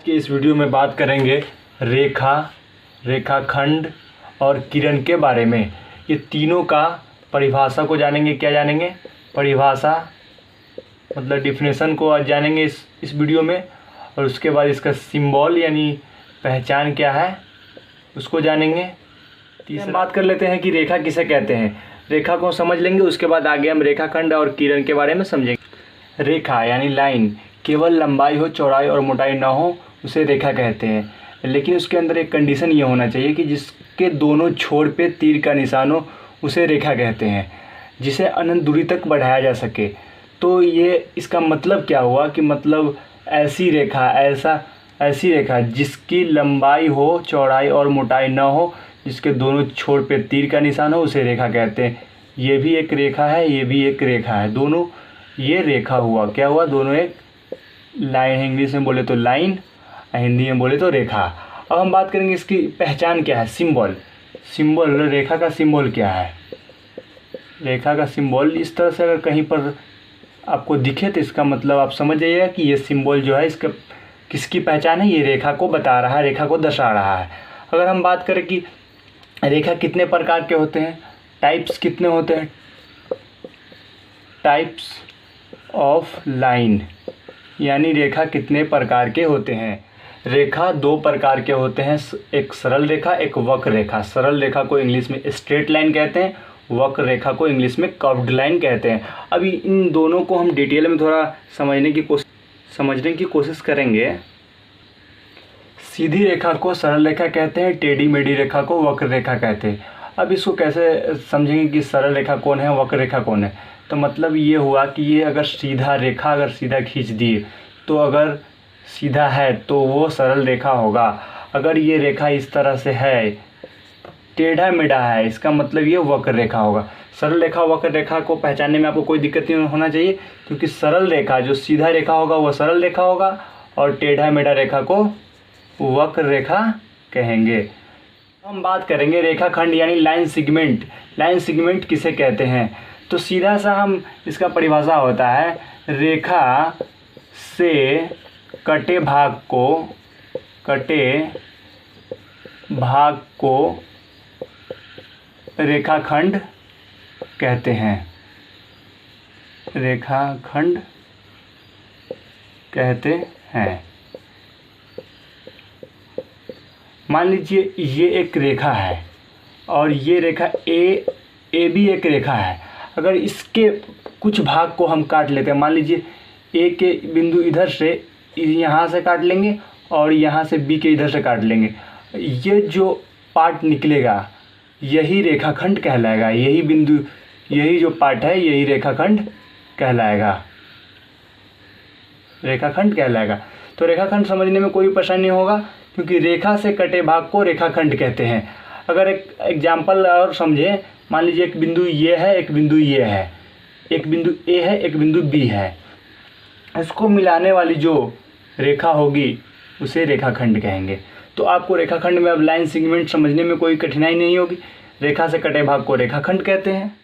के इस वीडियो में बात करेंगे रेखा, रेखाखंड और किरण के बारे में। ये तीनों का परिभाषा को जानेंगे। क्या जानेंगे? परिभाषा मतलब डिफिनेशन को आज जानेंगे इस वीडियो में, और उसके बाद इसका सिंबल यानी पहचान क्या है उसको जानेंगे। तीसरा बात कर लेते हैं कि रेखा किसे कहते हैं। रेखा को समझ लेंगे, उसके बाद आगे हम रेखाखंड और किरण के बारे में समझेंगे। रेखा यानी लाइन, केवल लंबाई हो, चौड़ाई और मोटाई ना हो उसे रेखा कहते हैं। लेकिन उसके अंदर एक कंडीशन ये होना चाहिए कि जिसके दोनों छोर पे तीर का निशान हो उसे रेखा कहते हैं, जिसे अनंत दूरी तक बढ़ाया जा सके। तो ये इसका मतलब क्या हुआ कि मतलब ऐसी रेखा जिसकी लंबाई हो, चौड़ाई और मोटाई ना हो, जिसके दोनों छोर पे तीर का निशान हो उसे रेखा कहते हैं। ये भी एक रेखा है, ये भी एक रेखा है, दोनों ये रेखा हुआ। क्या हुआ? दोनों एक लाइन है। इंग्लिश में बोले तो लाइन, हिंदी में बोले तो रेखा। अब हम बात करेंगे इसकी पहचान क्या है। सिंबल रेखा का सिंबल क्या है। रेखा का सिंबल इस तरह से अगर कहीं पर आपको दिखे तो इसका मतलब आप समझ जाइएगा कि ये सिंबल जो है इसका किसकी पहचान है। ये रेखा को बता रहा है, रेखा को दर्शा रहा है। अगर हम बात करें कि रेखा कितने प्रकार के होते हैं, टाइप्स कितने होते हैं, टाइप्स ऑफ लाइन यानी रेखा कितने प्रकार के होते हैं। रेखा दो प्रकार के होते हैं, एक सरल रेखा, एक वक्र रेखा। सरल रेखा को इंग्लिश में स्ट्रेट लाइन कहते हैं, वक्र रेखा को इंग्लिश में कर्व्ड लाइन कहते हैं। अभी इन दोनों को हम डिटेल में थोड़ा समझने की कोशिश करेंगे। सीधी रेखा को सरल रेखा कहते हैं, टेढ़ी मेढ़ी रेखा को वक्र रेखा कहते हैं। अब इसको कैसे समझेंगे कि सरल रेखा कौन है, वक्र रेखा कौन है। तो मतलब ये हुआ कि ये अगर सीधा खींच दिए तो अगर सीधा है तो वो सरल रेखा होगा। अगर ये रेखा इस तरह से है, टेढ़ा मेढ़ा है, इसका मतलब ये वक्र रेखा होगा। सरल रेखा वक्र रेखा को पहचानने में आपको कोई दिक्कत नहीं होना चाहिए, क्योंकि सरल रेखा जो सीधा रेखा होगा वो सरल रेखा होगा और टेढ़ा मेढ़ा रेखा को वक्र रेखा कहेंगे। हम बात करेंगे रेखाखंड यानी लाइन सेगमेंट। लाइन सेगमेंट किसे कहते हैं? तो सीधा सा हम इसका परिभाषा होता है, रेखा से कटे भाग को रेखाखंड कहते हैं। रेखाखंड कहते हैं। मान लीजिए ये एक रेखा है और ये रेखा ए भी एक रेखा है। अगर इसके कुछ भाग को हम काट लेते हैं, मान लीजिए ए के बिंदु इधर से यहाँ से काट लेंगे और यहाँ से बी के इधर से काट लेंगे, ये जो पार्ट निकलेगा यही रेखाखंड कहलाएगा। यही बिंदु, यही जो पार्ट है यही रेखाखंड कहलाएगा। तो रेखाखंड समझने में कोई परेशानी नहीं होगा, क्योंकि रेखा से कटे भाग को रेखाखंड कहते हैं। अगर एक एग्जाम्पल और समझें, मान लीजिए एक बिंदु ये है, एक बिंदु ये है, एक बिंदु ए है, एक बिंदु बी है। इसको मिलाने वाली जो रेखा होगी उसे रेखाखंड कहेंगे। तो आपको रेखाखंड में अब लाइन सेगमेंट समझने में कोई कठिनाई नहीं होगी। रेखा से कटे भाग को रेखाखंड कहते हैं।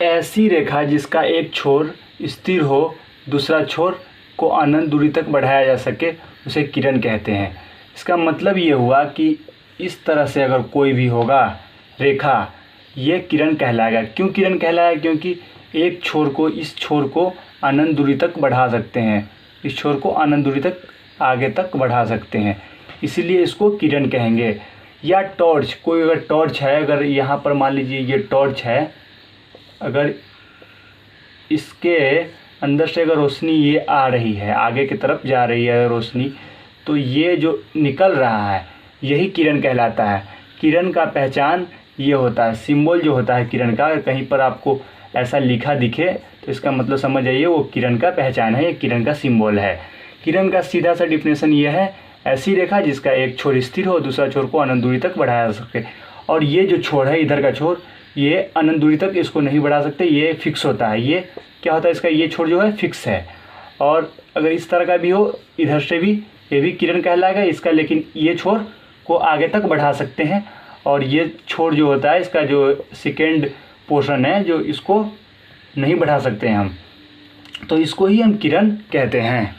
ऐसी रेखा जिसका एक छोर स्थिर हो, दूसरा छोर को अनंत दूरी तक बढ़ाया जा सके उसे किरण कहते हैं। इसका मतलब ये हुआ कि इस तरह से अगर कोई भी होगा रेखा, ये किरण कहलाएगा। क्यों किरण कहलाएगा? क्योंकि एक छोर को, इस छोर को अनंत दूरी तक बढ़ा सकते हैं, इस छोर को अनंत दूरी तक आगे तक बढ़ा सकते हैं, इसीलिए इसको किरण कहेंगे। या टॉर्च, कोई अगर टॉर्च है, अगर यहाँ पर मान लीजिए ये टॉर्च है, अगर इसके अंदर से अगर रोशनी ये आ रही है, आगे की तरफ जा रही है रोशनी, तो ये जो निकल रहा है यही किरण कहलाता है। किरण का पहचान ये होता है, सिंबल जो होता है किरण का, कहीं पर आपको ऐसा लिखा दिखे तो इसका मतलब समझ जाइए वो किरण का पहचान है, ये किरण का सिंबल है। किरण का सीधा सा डिफिनेशन ये है, ऐसी रेखा जिसका एक छोर स्थिर हो, दूसरा छोर को अनंत दूरी तक बढ़ाया जा सके। और ये जो छोर है, इधर का छोर, ये अनंत दूरी तक इसको नहीं बढ़ा सकते, ये फिक्स होता है। ये क्या होता है, इसका ये छोर जो है फिक्स है। और अगर इस तरह का भी हो, इधर से भी, ये भी किरण कहलाएगा इसका, लेकिन ये छोर को आगे तक बढ़ा सकते हैं। और ये छोर जो होता है, इसका जो सेकेंड पोर्शन है, जो इसको नहीं बढ़ा सकते हैं हम, तो इसको ही हम किरण कहते हैं।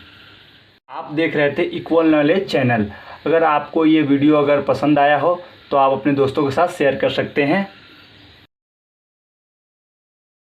आप देख रहे थे इक्वल नॉलेज चैनल। अगर आपको ये वीडियो अगर पसंद आया हो तो आप अपने दोस्तों के साथ शेयर कर सकते हैं।